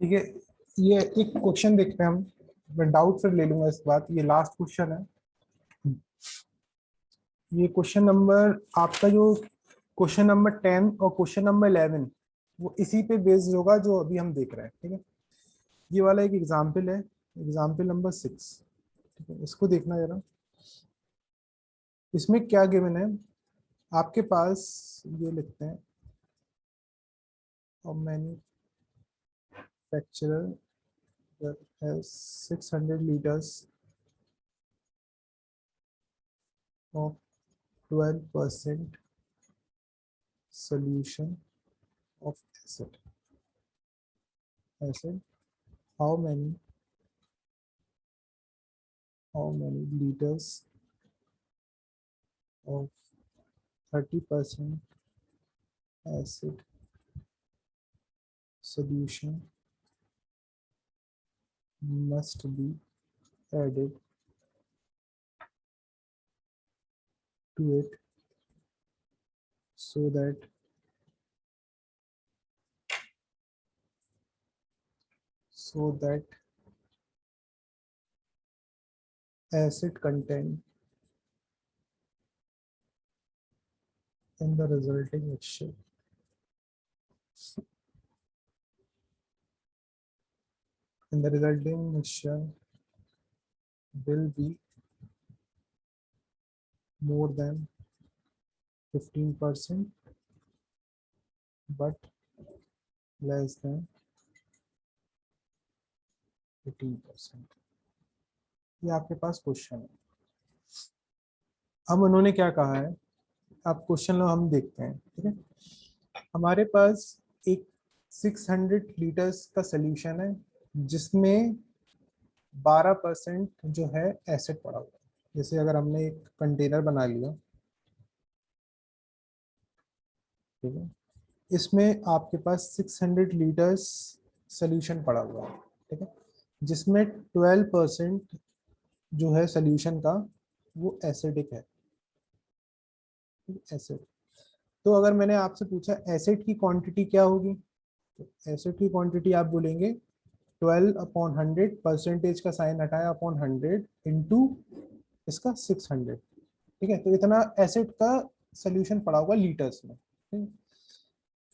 ठीक है, ये एक क्वेश्चन देखते हैं हम। मैं डाउट फिर ले लूंगा इस बात, ये लास्ट क्वेश्चन है। ये क्वेश्चन नंबर आपका जो क्वेश्चन नंबर 10 और क्वेश्चन नंबर 11 वो इसी पे बेस्ड होगा जो अभी हम देख रहे हैं। ठीक है, ये वाला एक एग्जाम्पल है, एग्जाम्पल नंबर 6। ठीक है, इसको देखना जरा। इसमें क्या गिवन है आपके पास, ये लिखते हैं। और manufacturer has 600 liters of 12% solution of acid. Acid. How many liters of 30% acid solution must be added to it so that acid content in the resulting mixture will be more than 15% but less than 18%। ये आपके पास question है। अब उन्होंने क्या कहा है, आप question लो, हम देखते हैं। ठीक है, हमारे पास एक 600 लीटर्स का सॉल्यूशन है जिसमें 12% जो है एसिड पड़ा हुआ है। जैसे अगर हमने एक कंटेनर बना लिया, ठीक है, इसमें आपके पास 600 लीटर्स सॉल्यूशन पड़ा हुआ है। ठीक है, जिसमें 12% जो है सॉल्यूशन का वो एसिडिक है। एसिड। तो अगर मैंने आपसे पूछा एसिड की क्वांटिटी क्या होगी, तो एसिड की क्वांटिटी आप बोलेंगे 12/100, परसेंटेज का साइन हटाया अपॉन 100 इंटू इसका 600। ठीक है, तो इतना एसिड का सोल्यूशन पड़ा होगा लीटर्स में। ठीक है?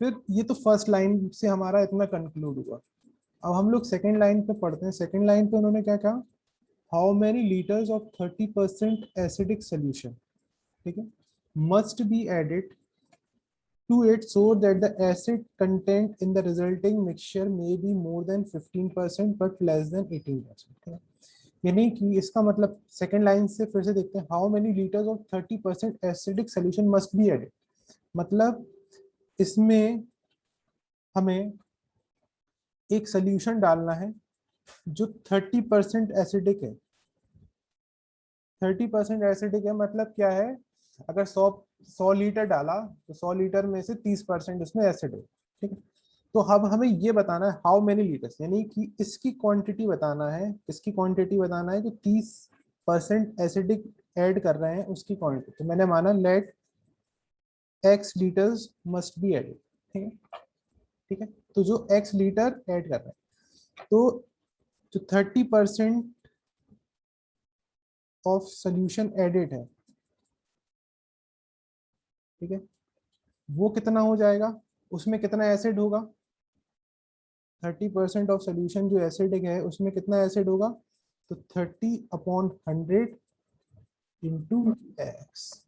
फिर ये तो फर्स्ट लाइन से हमारा इतना कंक्लूड हुआ। अब हम लोग सेकेंड लाइन पे पढ़ते हैं। सेकेंड लाइन पे उन्होंने क्या कहा, how many litres of 30% acidic solution, ठीक है, must be added to it so that the acid content in the resulting mixture may be more than 15% but less than 18%। यानी कि इसका मतलब सेकेंड लाइन से फिर से देखते हैं, how many litres of 30% acidic solution must be added. मतलब इसमें हमें एक सोल्यूशन डालना है जो 30% एसिडिक है। 30% एसिडिक है मतलब क्या है, अगर 100 लीटर डाला तो 100 लीटर में से 30% इसमें एसिड है। ठीक है, तो अब हमें ये बताना है हाउ मेनी लीटर्स, यानी कि इसकी क्वांटिटी बताना है। इसकी क्वांटिटी बताना है कि 30% एसिडिक ऐड कर रहे हैं उसकी क्वांटिटी। तो मैंने माना let x litres must be added. ठीक है, ठीक है, तो जो एक्स लीटर ऐड कर रहे हैं, तो जो 30% ऑफ सोल्यूशन एडेड है, ठीक है, वो कितना हो जाएगा, उसमें कितना एसिड होगा। 30% ऑफ सोल्यूशन जो एसिडिक है उसमें कितना एसिड होगा, तो 30/100 इंटू एक्स।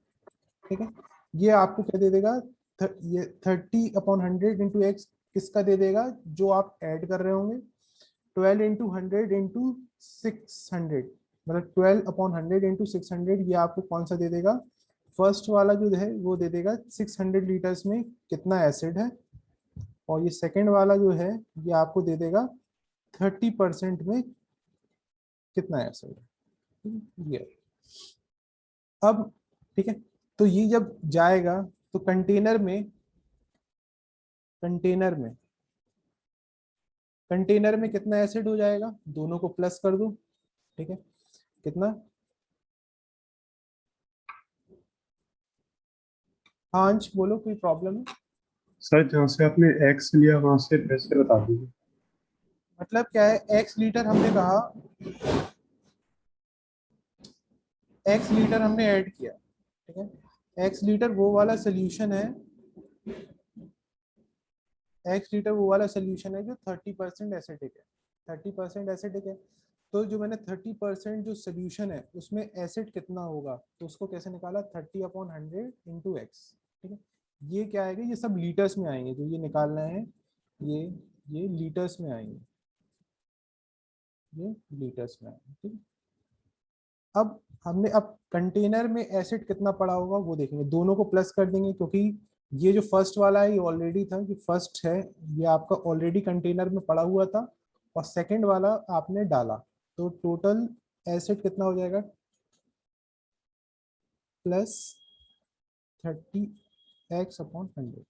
ठीक है, ये आपको क्या दे देगा, ये 30/100 इंटू एक्स किसका दे देगा, जो आप ऐड कर रहे होंगे। 12/100 इंटू 600, मतलब 12/100 इंटू 600, ये आपको कौन सा दे देगा, फर्स्ट वाला जो है वो दे देगा 600 लीटर्स में कितना एसिड है, और ये सेकेंड वाला जो है ये आपको दे देगा 30% में कितना एसिड है। ये अब ठीक है, तो ये जब जाएगा तो कंटेनर में कंटेनर में कितना एसिड हो जाएगा, दोनों को प्लस कर दो। ठीक है, कितना, हाँ अंश बोलो, कोई प्रॉब्लम है। सर जहाँ से आपने एक्स लिया वहां से फिर से बता दीजिए। मतलब क्या है, एक्स लीटर हमने कहा, एक्स लीटर हमने ऐड किया, ठीक है। एक्स लीटर वो वाला सोल्यूशन है, एक्स लीटर वो वाला सोल्यूशन है जो 30% एसिडिक है, 30% एसिडिक है। तो जो मैंने 30% जो सोल्यूशन है उसमें एसिड कितना होगा, तो उसको कैसे निकाला, 30/100 इंटू एक्स, ठीक है। ये क्या आएगा, ये सब लीटर्स में आएंगे, जो ये निकालना है, ये ये लीटर्स में आएंगे, ये लीटर्स में आएंगे, ठीक है। अब हमने अब कंटेनर में एसिड कितना पड़ा होगा वो देखेंगे, दोनों को प्लस कर देंगे, क्योंकि ये जो फर्स्ट वाला है ये ऑलरेडी था, ये फर्स्ट है, ये आपका ऑलरेडी कंटेनर में पड़ा हुआ था, और सेकंड वाला आपने डाला, तो टोटल एसिड कितना हो जाएगा, प्लस 30x/100,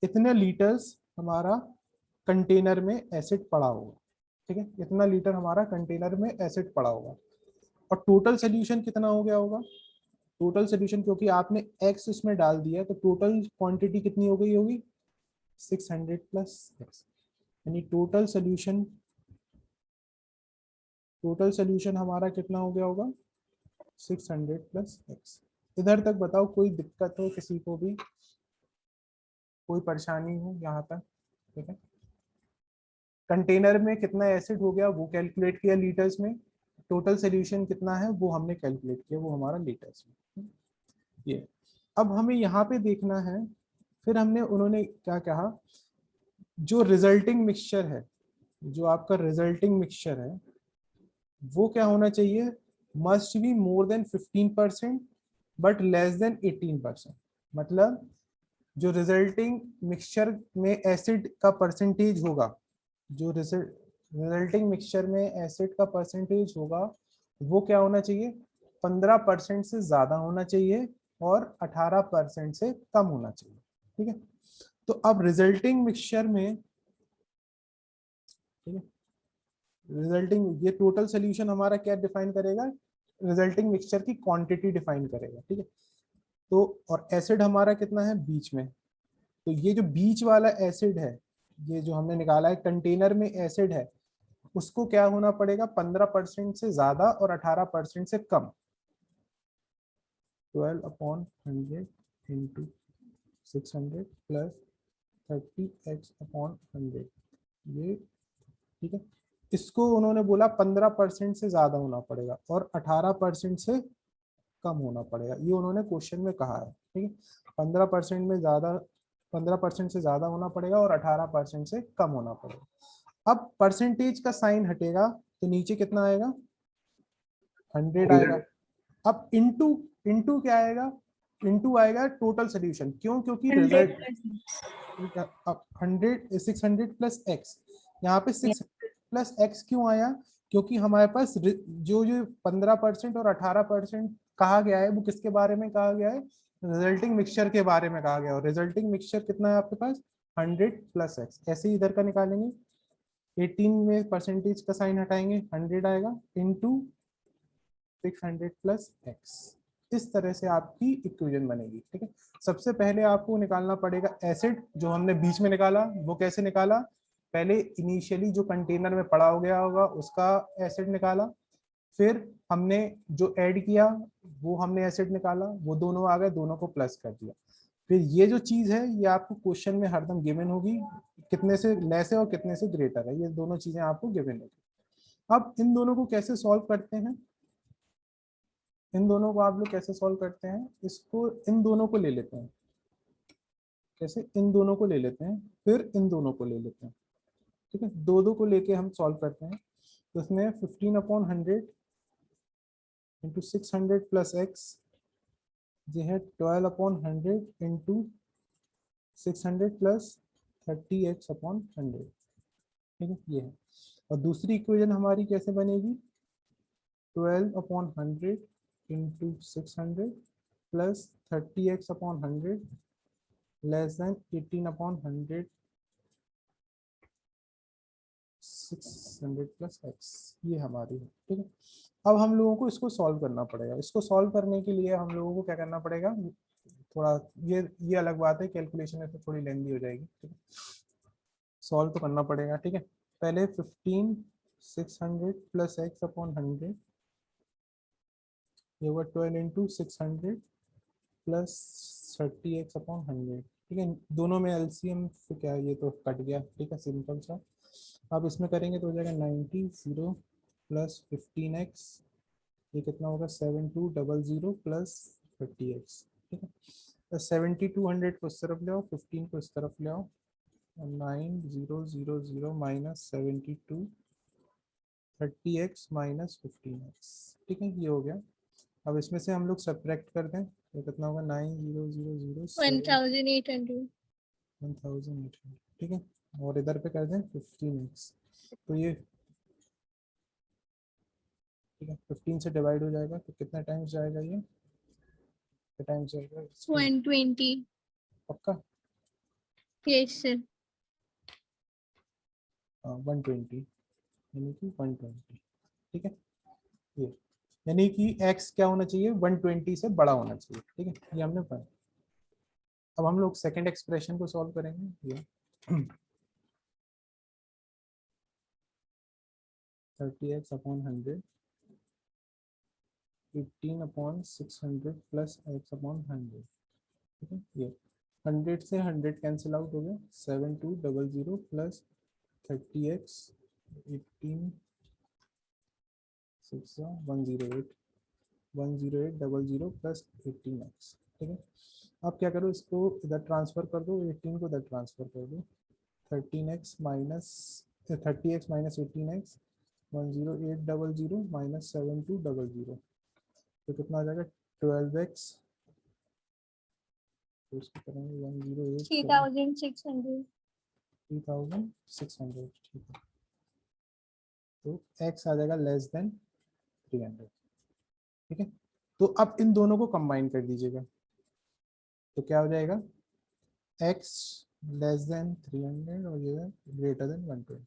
इतने लीटर्स हमारा कंटेनर में एसिड पड़ा होगा, ठीक है। इतना लीटर हमारा कंटेनर में एसिड पड़ा होगा, और टोटल सोल्यूशन कितना हो गया होगा, टोटल सोल्यूशन, क्योंकि आपने एक्स उसमें डाल दिया तो टोटल क्वांटिटी कितनी हो गई होगी, 600 प्लस एक्स, यानी टोटल सोल्यूशन हमारा कितना हो गया होगा, 600 प्लस एक्स। इधर तक बताओ कोई दिक्कत हो किसी को भी, कोई परेशानी हो यहाँ तक, ठीक है। कंटेनर में कितना एसिड हो गया वो कैलकुलेट किया लीटर्स में, टोटल सोल्यूशन कितना है वो हमने कैलकुलेट किया, वो हमारा लीटर्स में, ये। अब हमें यहाँ पे देखना है, फिर हमने उन्होंने क्या कहा, जो रिजल्टिंग मिक्सचर है, जो आपका रिजल्टिंग मिक्सचर है वो क्या होना चाहिए, must be more than 15% but less than 18%। मतलब जो रिजल्टिंग मिक्सचर में एसिड का परसेंटेज होगा, जो रिजल्टिंग मिक्सचर में एसिड का परसेंटेज होगा वो क्या होना चाहिए, 15% से ज्यादा होना चाहिए और 18% से कम होना चाहिए, ठीक है। तो अब रिजल्टिंग मिक्सचर में, ठीक है, रिजल्टिंग, ये टोटल सोल्यूशन हमारा क्या डिफाइन करेगा, रिजल्टिंग मिक्सचर की क्वांटिटी डिफाइन करेगा, ठीक है। तो और एसिड हमारा कितना है बीच में, तो ये जो बीच वाला एसिड है, ये जो हमने निकाला है कंटेनर में एसिड है, उसको क्या होना पड़ेगा, 15% से ज्यादा और 18% से कम, 12/100 इंटू 600 प्लस 30x/100, ये, ठीक है। इसको उन्होंने बोला 15% से ज्यादा होना पड़ेगा और 18% से कम होना पड़ेगा, ये उन्होंने क्वेश्चन में कहा है, ठीक है। 15% में ज्यादा, 15% से ज्यादा होना पड़ेगा और 18% से कम होना पड़ेगा। अब परसेंटेज का साइन हटेगा तो नीचे कितना आएगा, 100 आएगा। अब इनटू, इनटू क्या आएगा, इनटू आएगा टोटल सोल्यूशन, क्यों, क्योंकि 100 रिजल्ट, plus अब 600 प्लस एक्स, यहाँ पे yeah. 600 प्लस एक्स क्यों आया, क्योंकि हमारे पास जो जो 15% और 18% कहा गया है वो किसके बारे में कहा गया है, रिजल्टिंग मिक्सचर के बारे में कहा गया है, और रिजल्टिंग मिक्सचर कितना है आपके पास, 100 प्लस एक्स। ऐसे ही इधर का निकालेंगे, 18 में परसेंटेज का साइन हटाएंगे, 100 आएगा इंटू 600 प्लस एक्स। इस तरह से आपकी इक्वेशन बनेगी, ठीक है। सबसे पहले आपको निकालना पड़ेगा एसिड, जो हमने बीच में निकाला वो कैसे निकाला, पहले इनिशियली जो कंटेनर में पड़ा हो गया होगा उसका एसिड निकाला, फिर हमने जो ऐड किया वो हमने एसिड निकाला, वो दोनों आ गए, दोनों को प्लस कर दिया। फिर ये जो चीज है ये आपको क्वेश्चन में हरदम गिवन होगी, कितने से लेस है और कितने से ग्रेटर है, ये दोनों चीजें आपको गिवन होगी। अब इन दोनों को कैसे सॉल्व करते हैं, इन दोनों को आप लोग कैसे सॉल्व करते हैं, इसको इन दोनों को ले लेते हैं, कैसे, इन दोनों को ले लेते हैं, फिर इन दोनों को ले लेते हैं, ठीक है। दो दो को लेके हम सॉल्व करते हैं, तो इसमें 15/100 इंटू 600 प्लस एक्स, ये है 12/100 इंटू 600 प्लस 30x/100, ठीक है, ये है। और दूसरी इक्वेशन हमारी कैसे बनेगी, 12/100 into 600 plus 30x/100 less than 18/100 600 plus x, ये हमारी है, ठीक है। अब हम लोगों को इसको सॉल्व करना पड़ेगा, इसको सॉल्व करने के लिए हम लोगों को क्या करना पड़ेगा, थोड़ा ये अलग बात है, कैलकुलेशन है तो थोड़ी लेंदी हो जाएगी, ठीक है, सॉल्व तो करना पड़ेगा, ठीक है। पहले 15 600 प्लस एक्स अपॉन 100, ये हुआ 12 इंटू 600 प्लस 30x अपॉन 100। ठीक है, दोनों में एलसीएम से क्या है, ये तो कट गया। ठीक है, सिंपल सा। अब इसमें करेंगे तो हो जाएगा 90 0 प्लस 15x, ये कितना होगा 7200 प्लस 30x। ठीक है, तो 7200 को इस तरफ ले आओ, 15 को इस तरफ ले आओ, 9000 माइनस 72 30x माइनस 15x। ठीक है, ये हो गया। अब इसमें से हम लोग सब्ट्रैक्ट कर दें तो कितना होगा 9000 1800। 1800। ठीक है, और इधर पे कर दें 15x, तो ये ठीक है 15 से डिवाइड हो जाएगा, तो कितना टाइम्स जाएगा, ये टाइम्स जाएगा 120। पक्का। Yes sir. 120, यानी कि 120। ठीक है, ये यानी कि x क्या होना चाहिए, 120 से बड़ा होना चाहिए। ठीक है, ये हमने पढ़ा। अब हम लोग सेकंड एक्सप्रेशन को सॉल्व करेंगे। ये 30x upon 100, 15 upon 600 plus x upon 100। ठीक है, ये 100 से 100 कैंसिल आउट हो गया, 7200 प्लस 30x 18 6 108 10800 प्लस 18x। ठीक है, अब क्या करो, इसको इधर ट्रांसफर कर दो, 18 को इधर ट्रांसफर कर दो, 13x minus 30x minus 18x 10800 minus 7200, तो कितना आ जाएगा 12x, तो इसको करेंगे 108 3600। 3600। ठीक है, तो x आ जाएगा लेस देन 300। ठीक है, तो अब इन दोनों को कंबाइन कर दीजिएगा, तो क्या हो जाएगा x लेस देन 300 और ये ग्रेटर देन 120।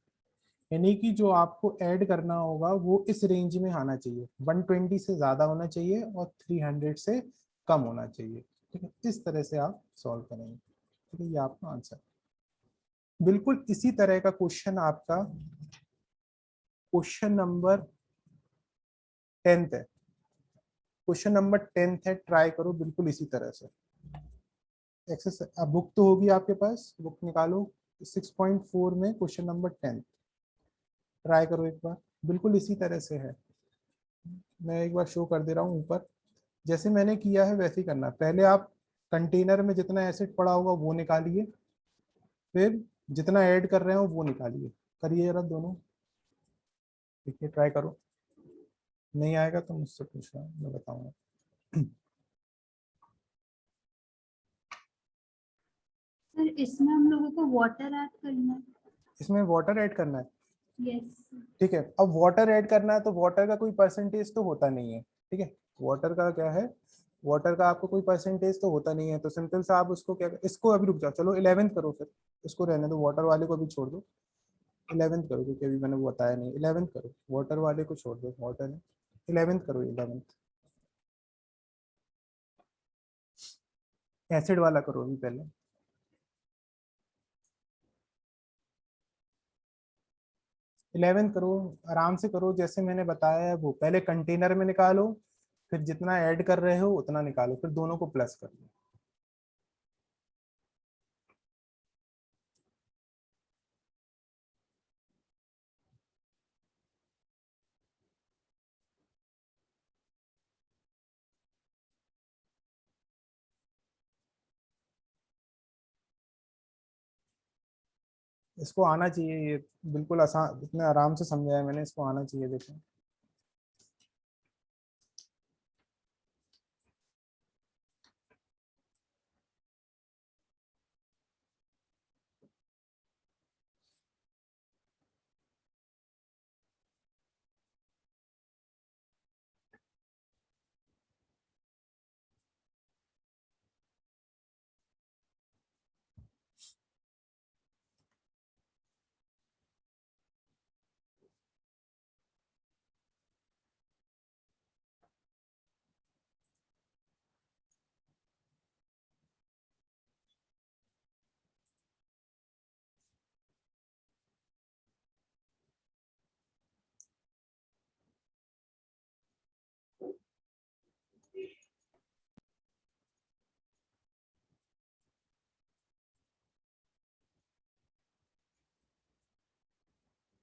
यानी कि जो आपको ऐड करना होगा वो इस रेंज में आना चाहिए, 120 से ज़्यादा होना चाहिए और 300 से कम होना चाहिए। ठीक है, इस तरह से आप सॉल्व करेंगे। ठीक है, ये आपका आंसर। बिल्कुल इसी तरह का क्वेश्चन आपका क्वेश्चन नंबर 10th है। क्वेश्चन नंबर 10th है, ट्राई करो बिल्कुल इसी तरह से। एक्सरसाइज, अब बुक तो होगी आपके पास, बुक निकालो, 6.4 में क्वेश्चन नंबर 10 ट्राई करो एक बार, बिल्कुल इसी तरह से है। मैं एक बार शो कर दे रहा हूँ ऊपर, जैसे मैंने किया है वैसे ही करना। पहले आप कंटेनर में जितना एसिड पड़ा होगा वो निकालिए, फिर जितना ऐड कर रहे हो वो निकालिए। करिए जरा दोनों, देखिए ट्राई करो, नहीं आएगा तो मुझसे पूछना, मैं बताऊंगा। सर इसमें हम लोगों को वाटर ऐड करना है। इसमें वाटर ऐड करना है। यस। ठीक है, अब वाटर ऐड करना है तो वाटर का कोई परसेंटेज तो होता नहीं है। ठीक है, वाटर का क्या है, वाटर का आपको कोई परसेंटेज तो होता नहीं है, तो सिंपल सा आप उसको क्या, इसको अभी रुक जाओ, चलो 11th करो, फिर इसको रहने दो, वाटर वाले को भी छोड़ दो, 11th करो, क्योंकि अभी मैंने वो बताया नहीं। 11th करो, वाटर वाले को छोड़ दो, वाटर 11th करो, 11th एसिड वाला करो अभी पहले। इलेवेंथ करो, आराम से करो, जैसे मैंने बताया है वो, पहले कंटेनर में निकालो, फिर जितना ऐड कर रहे हो उतना निकालो, फिर दोनों को प्लस कर लो। इसको आना चाहिए, ये बिल्कुल आसान, इतने आराम से समझाया मैंने, इसको आना चाहिए, देखो।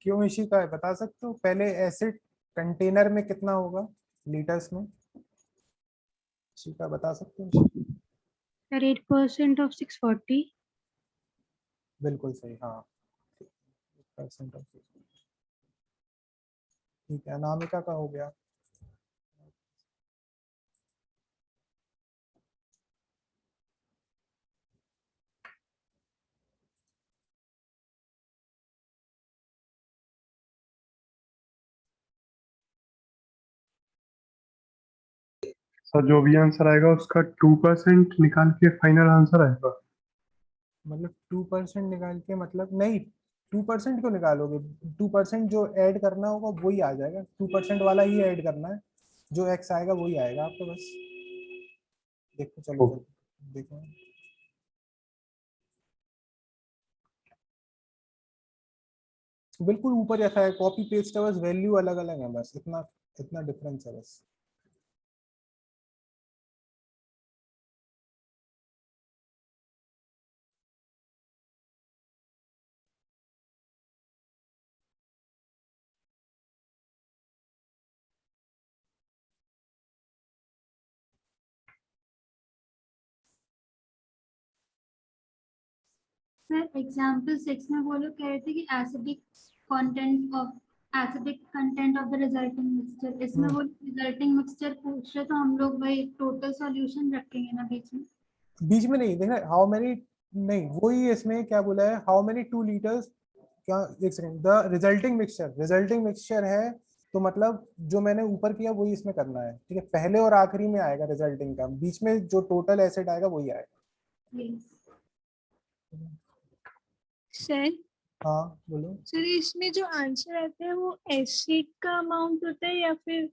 क्यों इसी का है बता सकते हो? पहले एसिड कंटेनर में कितना होगा लीटर्स में, इसी का बता सकते हो इसी? Sir 8% of 640। बिल्कुल सही, हाँ। परसेंट ऑफ, ठीक है, अनामिका का हो गया। सर जो भी आंसर आएगा उसका 2% निकाल के फाइनल आंसर आएगा। मतलब 2% निकाल के, मतलब नहीं, 2% क्यों निकालोगे? 2% जो ऐड करना होगा वही आ जाएगा, 2% वाला ही ऐड करना है, जो एक्स आएगा वही आएगा आपको बस। देखो, चलो ओ, चलो देखो, बिल्कुल ऊपर जैसा है, कॉपी पेस्ट है, बस वैल्यू अलग अलग है, बस इतना इतना डिफरेंस है बस। सर एग्जाम्पल 6 में वो लोग कह रहे थे कि acidic content of the resulting mixture, इसमें वो रिजल्टिंग मिक्सचर पूछ रहे, तो हम लोग वही टोटल सॉल्यूशन रखेंगे ना बीच में। बीच में नहीं, देखना हाउ मेनी, नहीं वही इसमें क्या बोला है, हाउ मेनी 2 लीटर्स, क्या, एक सेकंड, द रिजल्टिंग मिक्सचर है, तो मतलब जो मैंने ऊपर किया वही इसमें करना है, ठीक है, पहले और आखिरी में आएगा रिजल्टिंग का, बीच में जो टोटल एसिड आएगा वही आएगा। सर हाँ बोलो। सर इसमें जो आंसर आता है वो एसिड का अमाउंट होता है या फिर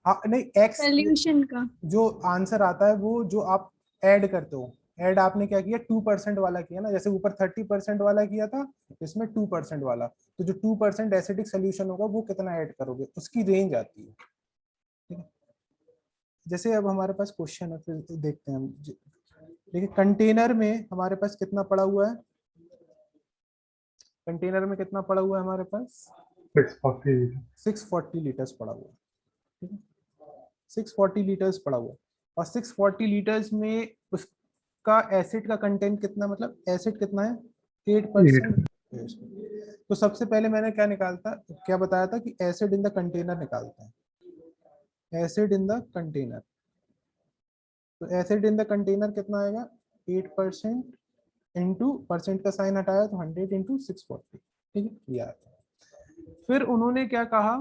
हाँ नहीं, एक्स, सोल्यूशन का? जो आंसर आता है वो जो आप ऐड करते हो, ऐड आपने क्या किया, 2% वाला किया ना, जैसे ऊपर 30% वाला किया था, इसमें 2% वाला, तो जो 2% एसिडिक सोल्यूशन होगा वो कितना ऐड करोगे, उसकी रेंज आती है, ठीक है। जैसे अब हमारे पास क्वेश्चन है, फिर देखते हैं हम। देखिए कंटेनर में हमारे पास कितना पड़ा हुआ है, कंटेनर में कितना पड़ा हुआ है हमारे पास, 640। 640 लीटर्स पड़ा हुआ है, ठीक है, 640 लीटर्स पड़ा हुआ है, और 640 लीटर्स में उसका एसिड का कंटेंट कितना, मतलब एसिड कितना है, 8%। तो सबसे पहले मैंने क्या निकालता, क्या बताया था कि एसिड इन द कंटेनर निकालते हैं, एसिड इन द कंटेनर, तो एसिड इन द कंटेनर कितना आएगा, 8% इंटू परसेंट का साइन हटाया तो 100 इंटू 640, ठीक है, ये आता। फिर उन्होंने क्या कहा,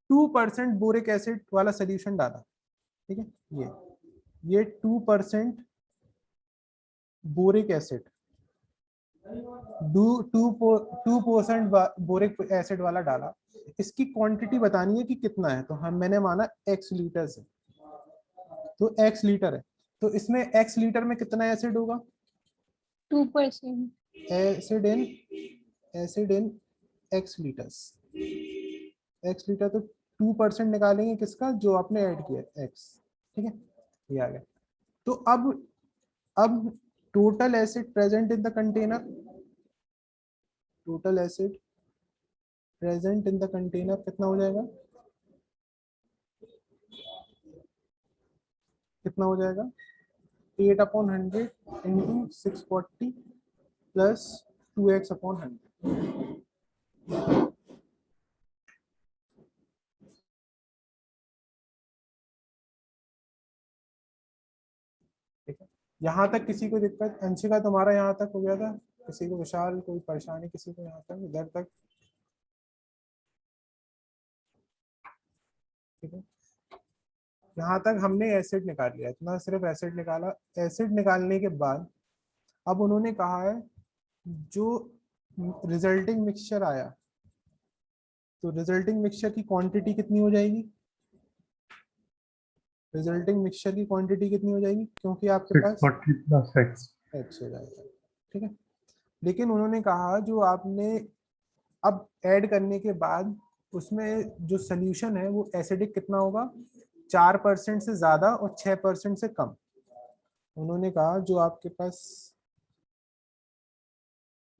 2% बोरिक एसिड वाला सोल्यूशन डाला, ठीक है, ये 2% boric acid, two 2% boric acid वाला डाला, इसकी क्वांटिटी बतानी है कि कितना है, तो हम मैंने माना x लीटर से, तो x लीटर है, तो इसमें x लीटर में कितना एसिड होगा, 2%। Acid in x litres, x litre, तो 2% निकालेंगे किसका, जो आपने ऐड किया x, ठीक है, ये आ गया। तो अब total acid present in the container, total acid present in the container कितना हो जाएगा, कितना हो जाएगा, 8/100 इंटू 640 प्लस 2x/100, ठीक है। यहाँ तक किसी को दिक्कत, अंशिका तुम्हारा यहाँ तक हो गया था, किसी को, विशाल कोई परेशानी, किसी को यहाँ तक, इधर तक, ठीक है, यहाँ तक हमने एसिड निकाल लिया, इतना सिर्फ एसिड निकाला। एसिड निकालने के बाद अब उन्होंने कहा है जो रिजल्टिंग मिक्सचर आया, तो रिजल्टिंग मिक्सचर की क्वांटिटी कितनी हो जाएगी, रिजल्टिंग मिक्सचर की क्वांटिटी कितनी हो जाएगी, क्योंकि आपके पास 640 प्लस x। एक्स हो जाएगा, ठीक है। लेकिन उन्होंने कहा जो आपने अब ऐड करने के बाद उसमें जो सोल्यूशन है वो एसिडिक कितना होगा, 4% से ज्यादा और 6% से कम। उन्होंने कहा जो आपके पास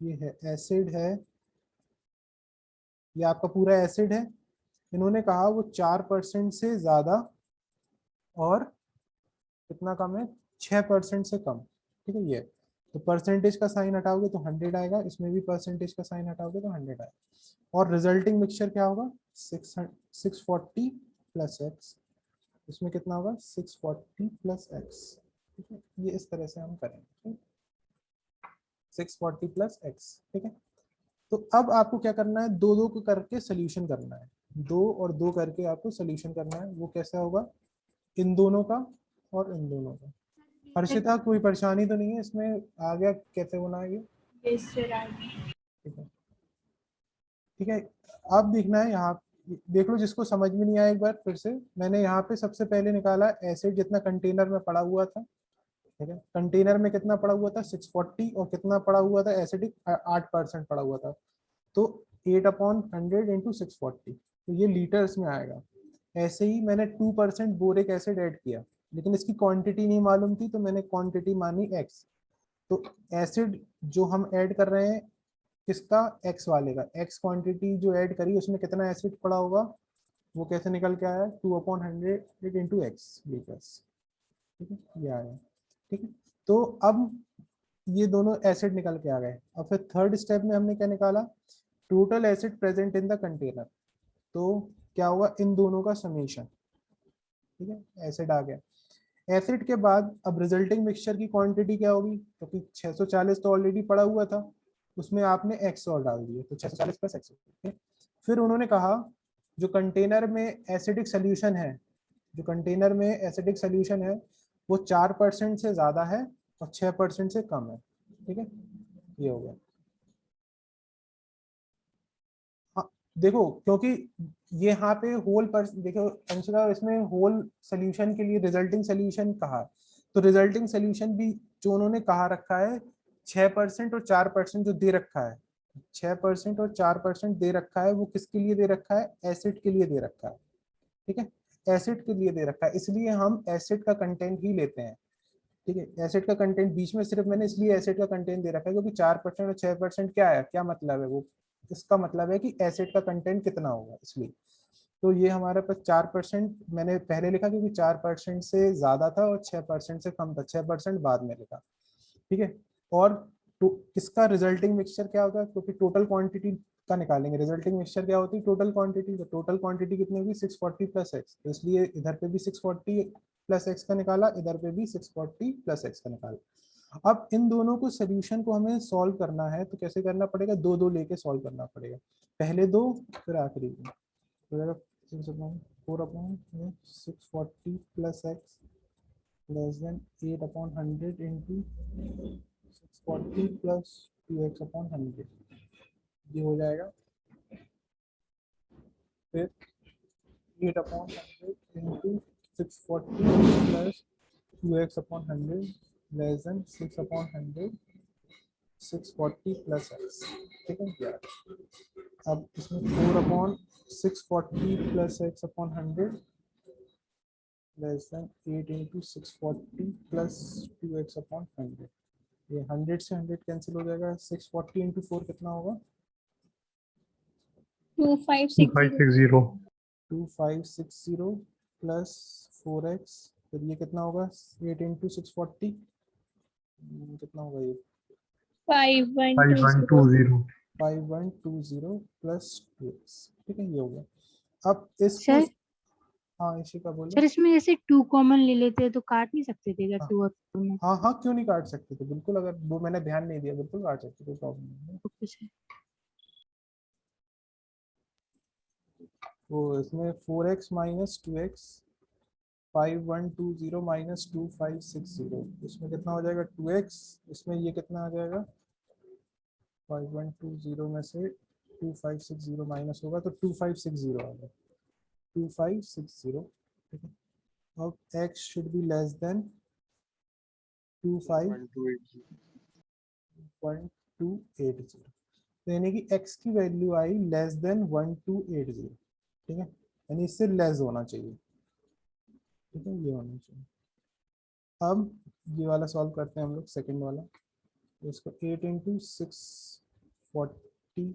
ये है, एसिड है ये आपका पूरा एसिड है, इन्होंने कहा वो 4% से ज्यादा और कितना कम है, 6% से कम। ठीक है, ये तो परसेंटेज का साइन हटाओगे तो 100 आएगा, इसमें भी परसेंटेज का साइन हटाओगे तो 100 आएगा, और रिजल्टिंग मिक्सचर क्या होगा, 640 प्लस एक्स, इसमें कितना होगा 640 प्लस एक्स। ठीक है, ये इस तरह से हम करेंगे 640 प्लस एक्स। ठीक है, तो अब आपको क्या करना है, दो दो को करके सोल्यूशन करना है, दो और दो करके आपको सोल्यूशन करना है। वो कैसा होगा, इन दोनों का और इन दोनों का। हर्षिता कोई परेशानी तो नहीं है इसमें, आ गया कैसे होना है ये? यस सर आ गया। ठीक है, ठीक है, अब देखना है यहाँ, देख लो जिसको समझ में नहीं आया एक बार फिर से। मैंने यहाँ पे सबसे पहले निकाला एसिड जितना कंटेनर में पड़ा हुआ था। ठीक है, कंटेनर में कितना पड़ा हुआ था 640, और कितना पड़ा हुआ था एसिडिक 8% पड़ा हुआ था, तो 8/100 इंटू 640, तो ये लीटर्स में आएगा। ऐसे ही मैंने 2% बोरिक एसिड ऐड किया, लेकिन इसकी क्वांटिटी नहीं मालूम थी, तो मैंने क्वांटिटी मानी x। तो एसिड जो हम ऐड कर रहे हैं किसका, x वाले का, x क्वांटिटी जो ऐड करी उसमें कितना एसिड पड़ा होगा, वो कैसे निकल के आया, 2/100 इंटू एक्स लीटर्स। ठीक है, ये आया। ठीक है, तो अब ये दोनों एसिड निकल के आ गए। अब फिर थर्ड स्टेप में हमने क्या निकाला, total acid present in the container, तो क्या होगा, इन दोनों का समेशन। ठीक है, एसिड आ गया। एसिड के बाद अब रिजल्टिंग मिक्सचर की क्वांटिटी क्या होगी, क्योंकि 640 तो ऑलरेडी पड़ा हुआ था, उसमें आपने एक्स और डाल दिए, तो 640 प्लस एक्स। फिर उन्होंने कहा जो कंटेनर में एसिडिक सोल्यूशन है, जो कंटेनर में एसिडिक सोल्यूशन है वो 4% से ज्यादा है और 6% से कम है। ठीक है, ये हो गया। हाँ, देखो क्योंकि ये यहाँ पे होल पर देखो अंशिका, इसमें होल सोल्यूशन के लिए रिजल्टिंग सोल्यूशन कहा, तो रिजल्टिंग सोल्यूशन भी जो उन्होंने कहा रखा है 6% और 4% जो दे रखा है, 6% और 4% दे रखा है, वो किसके लिए दे रखा है, एसिड के लिए दे रखा है। ठीक है, एसिड के लिए दे रखा है, इसलिए हम एसिड का कंटेंट ही लेते हैं। ठीक है, एसिड का कंटेंट बीच में सिर्फ मैंने इसलिए एसिड का कंटेंट दे रखा है क्योंकि 4% और 6% क्या है, क्या मतलब है वो, इसका मतलब है कि एसिड का कंटेंट कितना होगा, इसलिए। तो ये हमारे पास 4% मैंने पहले लिखा क्योंकि 4% से ज्यादा था और 6% से कम था, 6% बाद में लिखा। ठीक है, और इसका रिजल्टिंग मिक्सचर क्या होगा, क्योंकि टोटल क्वांटिटी का निकालेंगे, रिजल्टिंग मिक्सचर क्या होती है, टोटल क्वांटिटी। तो टोटल क्वांटिटी कितनी होगी 640 प्लस एक्स, तो इसलिए इधर पे भी 640 प्लस एक्स का निकाला, इधर पे भी 640 प्लस एक्स का निकाला। अब इन दोनों को सोल्यूशन को हमें सॉल्व करना है, तो कैसे करना पड़ेगा, दो दो लेके सॉल्व करना पड़ेगा, पहले दो फिर आखिरी दो। तो 4/640 plus x less than 8/100 into 640 plus 2x/100, ये हो जाएगा। फिर 8/100 into 640 plus 2x/100 less than 6/100 640 plus x. ठीक है, क्या अब इसमें 4/640 plus x/100 less than 8 into 640 plus 2x/100, ये 100 से 100 कैंसिल हो जाएगा, 640 इंटू 4 कितना होगा, 2560 2560 प्लस 4x, फिर ये कितना होगा 8 इंटू 640, कितना होगा ये 5120 5120 5120 प्लस 2x। ठीक है, ये हो गया। अब इसको, सर हाँ इशिका बोलो। सर इसमें जैसे 2 कॉमन ले लेते हैं तो काट नहीं सकते थे क्या हाँ 2 और 4 में? हाँ हाँ, क्यों नहीं काट सकते थे, बिल्कुल, अगर वो मैंने ध्यान नहीं दिया, बिल्कुल काट सकते थे, कोई प्रॉब्लम नहीं है। Okay sir. तो इसमें 4x माइनस 2x, 5120 माइनस 2560, इसमें कितना हो जाएगा 2x, इसमें ये कितना आ जाएगा 5120 में से 2560 माइनस होगा तो 2560 आ गया, 2560। ठीक है, अब x should be less than 1280, तो यानी कि x की वैल्यू आई लेस देन 1280। ठीक है, यानी इससे लेस होना चाहिए। ठीक है, ये होना चाहिए। अब ये वाला सॉल्व करते हैं हम लोग, सेकंड वाला, तो इसको 8 into 640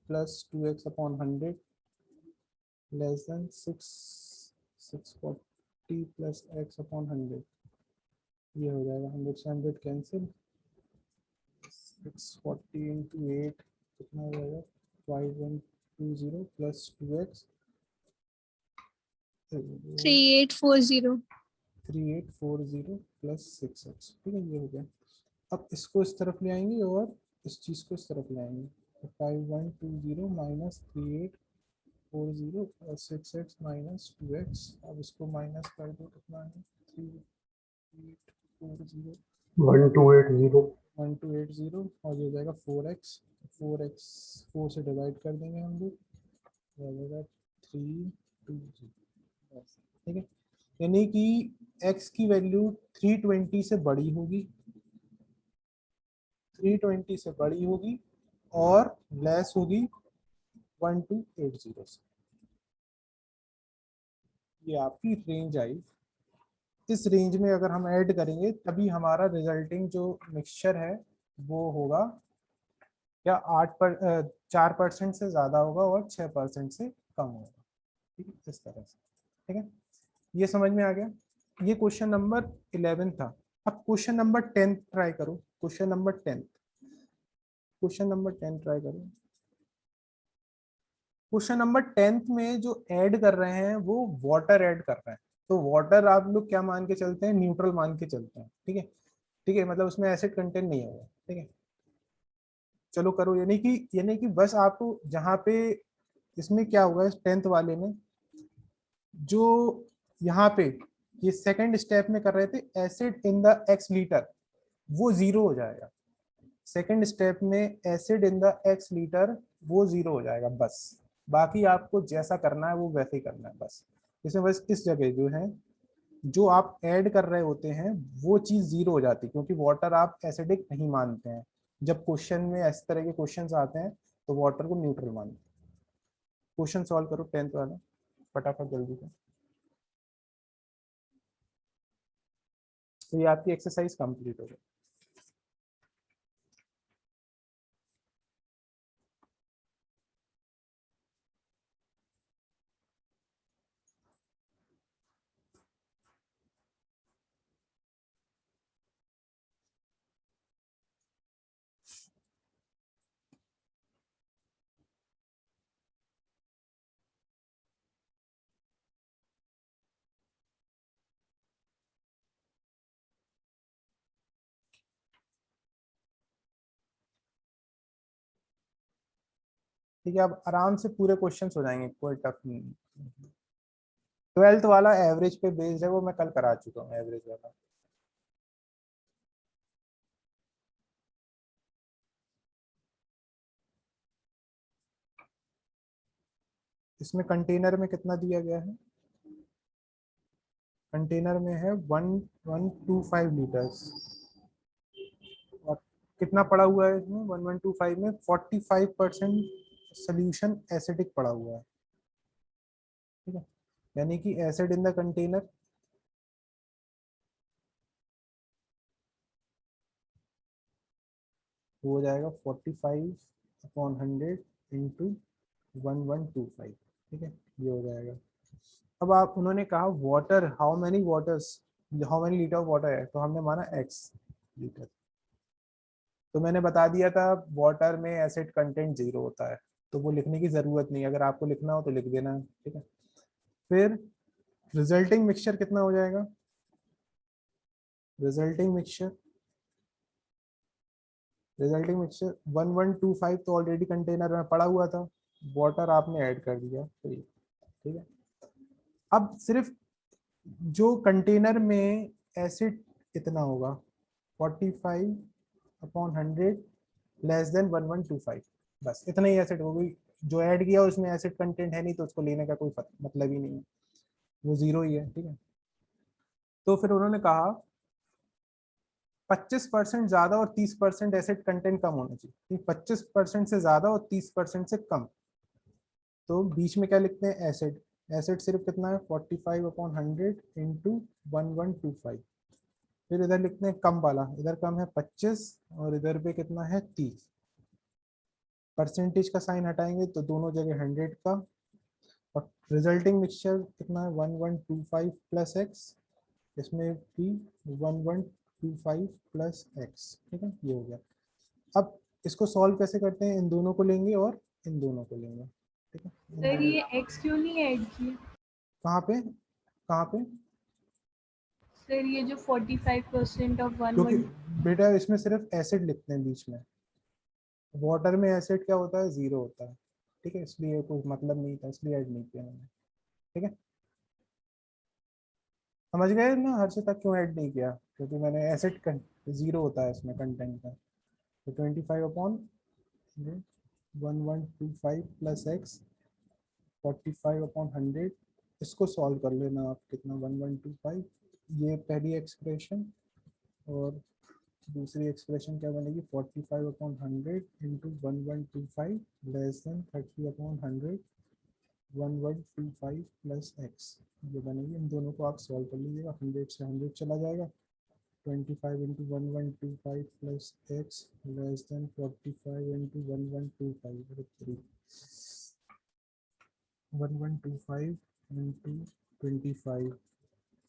plus 2x upon 100 less than 640 plus x upon 100, ये हो जाएगा 100 से 100 कैंसिल, 640 इंटू 8 कितना हो जाएगा 5120 प्लस 2x 3840। 3840 प्लस 6x, ठीक है ये हो गया। अब इसको इस तरफ ले आएंगे और इस चीज़ को इस तरफ ले आएंगे, तो 5120 minus 3840 plus 6x minus 2x, अब इसको माइनस कर दो, कितना है 3840 1280 1280 और ये हो जाएगा 4x, 4 से डिवाइड कर देंगे हम लोग, हो जाएगा 320, ठीक है। यानी कि x की वैल्यू 320 से बड़ी होगी, 320 से बड़ी होगी और लेस होगी 1280 से। ये आपकी रेंज आई। इस रेंज में अगर हम ऐड करेंगे तभी हमारा रिजल्टिंग जो मिक्सचर है वो होगा या 4% से ज़्यादा होगा और 6% से कम होगा, ठीक है इस तरह से, ठीक है। ये समझ में आ गया। ये क्वेश्चन नंबर 11 था। अब क्वेश्चन नंबर 10 ट्राई करो, question number 10, question number 10 try करो। क्वेश्चन नंबर 10 में जो ऐड कर रहे हैं वो वाटर ऐड कर रहे हैं, तो वाटर आप लोग क्या मान के चलते हैं, न्यूट्रल मान के चलते हैं, ठीक है, ठीक है, मतलब उसमें एसिड कंटेंट नहीं होगा, ठीक है। चलो करो, यानी कि बस आपको जहाँ पे इसमें क्या होगा, इस 10th वाले में जो यहाँ पे ये सेकंड स्टेप में कर रहे थे acid in the x litre, वो जीरो हो जाएगा। सेकंड स्टेप में acid in the x litre वो जीरो हो जाएगा बस। बाकी आपको जैसा करना है वो वैसे ही करना है बस। इसमें बस इस जगह जो है जो आप ऐड कर रहे होते हैं वो चीज जीरो हो जाती है, क्योंकि वाटर आप एसिडिक नहीं मानते हैं। जब क्वेश्चन में इस तरह के क्वेश्चंस आते हैं तो वाटर को न्यूट्रल मानते हैं। क्वेश्चन सॉल्व करो 10th वाला फटाफट जल्दी से। तो ये आपकी एक्सरसाइज कंप्लीट हो गई। ठीक है, अब आराम से पूरे क्वेश्चंस हो जाएंगे, कोई टफ नहीं। 12th वाला एवरेज पे बेस्ड है, वो मैं कल करा चुका हूँ एवरेज वाला। इसमें कंटेनर में कितना दिया गया है, कंटेनर में है 1125 लीटर्स और कितना पड़ा हुआ है इसमें 1125 में 45% सोल्यूशन एसिडिक पड़ा हुआ है, ठीक है। यानी कि एसिड इन द कंटेनर हो जाएगा 45/100 इंटू 1125, ठीक है ये हो जाएगा। अब आप उन्होंने कहा water how many litre of water है, तो हमने माना x लीटर। तो मैंने बता दिया था वाटर में एसिड कंटेंट 0 होता है, तो वो लिखने की जरूरत नहीं, अगर आपको लिखना हो तो लिख देना, ठीक है। फिर रिजल्टिंग मिक्सचर कितना हो जाएगा, रिजल्टिंग मिक्सचर 1125 तो ऑलरेडी कंटेनर में पड़ा हुआ था, वाटर आपने ऐड कर दिया, तो ये ठीक है। अब सिर्फ जो कंटेनर में एसिड कितना होगा 45/100 लेस देन 1125, बस इतना ही एसिड होगी। जो ऐड किया उसमें एसिड कंटेंट है नहीं, तो उसको लेने का कोई मतलब ही नहीं है, वो जीरो ही है, ठीक है। तो फिर उन्होंने कहा 25% ज्यादा और 30% एसिड कंटेंट कम होना चाहिए, 25% से ज्यादा और 30% से कम। तो बीच में क्या लिखते हैं एसिड, एसिड सिर्फ कितना है 45/100 इंटू 1125। फिर इधर लिखते हैं कम वाला, इधर कम है 25 और इधर पे कितना है 30, परसेंटेज का साइन हटाएंगे तो दोनों जगह 100 का, और रिजल्टिंग मिक्सचर कितना है 1125 प्लस एक्स, इसमें भी 1125 प्लस एक्स। ठीक है, ये हो गया। अब इसको सॉल्व कैसे करते हैं, इन दोनों को लेंगे और इन दोनों को लेंगे। ठीक है, इन सर दोनों- ये x क्यों नहीं ऐड किया? कहाँ पे कहाँ पे? सर ये जो 45% ऑफ क्योंकि 11 बेटा इसमें सिर्फ एसिड लिखते हैं बीच में, वाटर में एसिड क्या होता है, 0 होता है। ठीक है, इसलिए कोई मतलब नहीं था, इसलिए ऐड नहीं किया मैंने। ठीक है, समझ गए ना हर्ष तक क्यों ऐड नहीं किया, क्योंकि मैंने एसिड 0 होता है इसमें कंटेंट का। तो 25 अपॉन 1125 प्लस एक्स 45 अपॉन 100, इसको सॉल्व कर लेना आप, कितना 1125, ये पहली एक्सप्रेशन, और दूसरी एक्सप्रेशन क्या बनेगी 45 upon 100 into 1125 less than 30 upon 100 1125 plus x, ये बनेगी। इन दोनों को आप सॉल्व कर लीजिएगा, 100 से 100 चला जाएगा, 25 into 1125 plus x less than 45 into 1125 3 1125 into 25,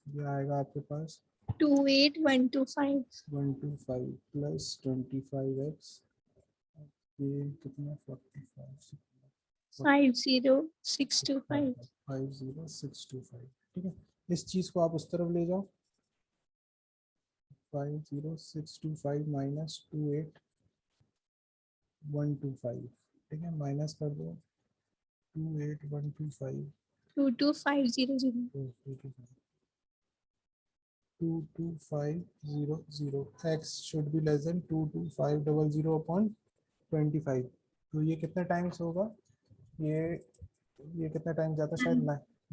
ये आएगा आपके पास 28125 125 प्लस 25x, ये कितना 45 50625 50625। ठीक है, इस चीज को आप उस तरफ ले जाओ, 50625 माइनस 28125। ठीक है, माइनस कर दो 28125 22500 22500, x should be less than 22500 upon 25। तो ये कितने टाइम्स होगा, ये कितना टाइम जाता है, शायद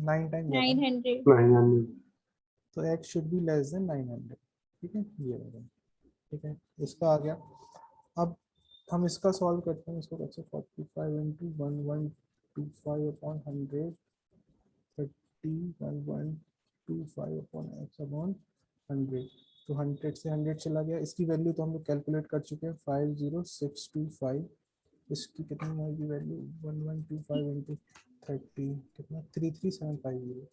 9 टाइम जाता है। 900 900। तो x should be less than 900। ठीक है, ये होगा। ठीक है, इसका आ गया। अब हम इसका सॉल्व करते हैं, इसको कैसे 45 into 1125 upon 100 30 1125 upon x upon 100, तो 100 से 100 चला गया। इसकी वैल्यू तो हम लोग कैलकुलेट कर चुके हैं 50625, इसकी कितनी आएगी वैल्यू 1125 इंटू 30 कितना 33750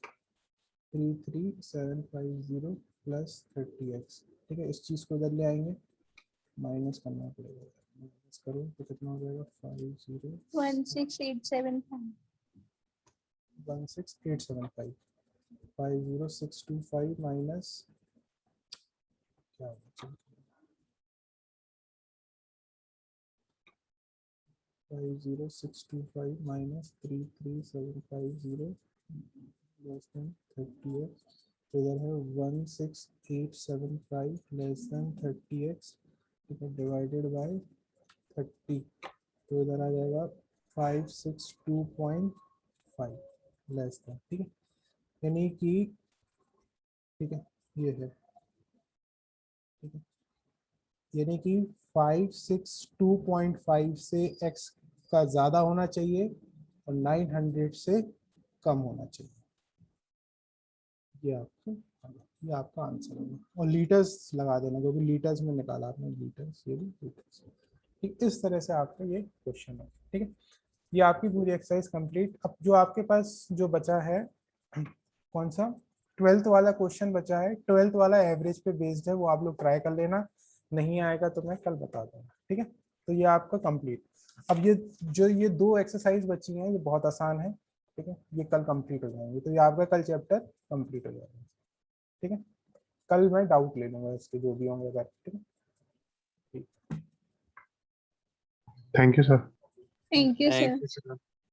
33750 प्लस 30x। ठीक है, इस चीज़ को इधर ले आएंगे, माइनस करना पड़ेगा, माइनस करो तो कितना हो जाएगा 16875 16875 50625 माइनस क्या होगा 50625 माइनस 33750 लेस देन 30x, इधर है 16875 लेस देन 30x। ठीक है, डिवाइडेड बाय 30, तो इधर आ जाएगा 562.5 लेस देन। ठीक है, यानी कि ठीक है ये है। ठीक है, यानी कि 562.5 से x का ज़्यादा होना चाहिए और 900 से कम होना चाहिए। ये आपका आंसर होगा, और लीटर्स लगा देना, क्योंकि लीटर्स में निकाला आपने, लीटर्स, ये भी लीटर्स। ठीक, इस तरह से आपका ये क्वेश्चन है। ठीक है, ये आपकी पूरी एक्सरसाइज कंप्लीट। अब जो आपके पास जो बचा है, कौन सा 12th वाला क्वेश्चन बचा है, 12th वाला एवरेज पे बेस्ड है, वो आप लोग ट्राई कर लेना, नहीं आएगा तो मैं कल बता दूंगा। ठीक है, तो ये आपका कंप्लीट। अब ये जो ये 2 एक्सरसाइज बची हैं, ये बहुत आसान है। ठीक है, ये कल कंप्लीट हो जाएंगे, तो ये आपका कल चैप्टर कंप्लीट हो जाएगा। ठीक है, कल मैं डाउट ले लूंगा इसके जो भी होंगे अगर। ठीक है, thank you sir. Thank you thank sir. You sir.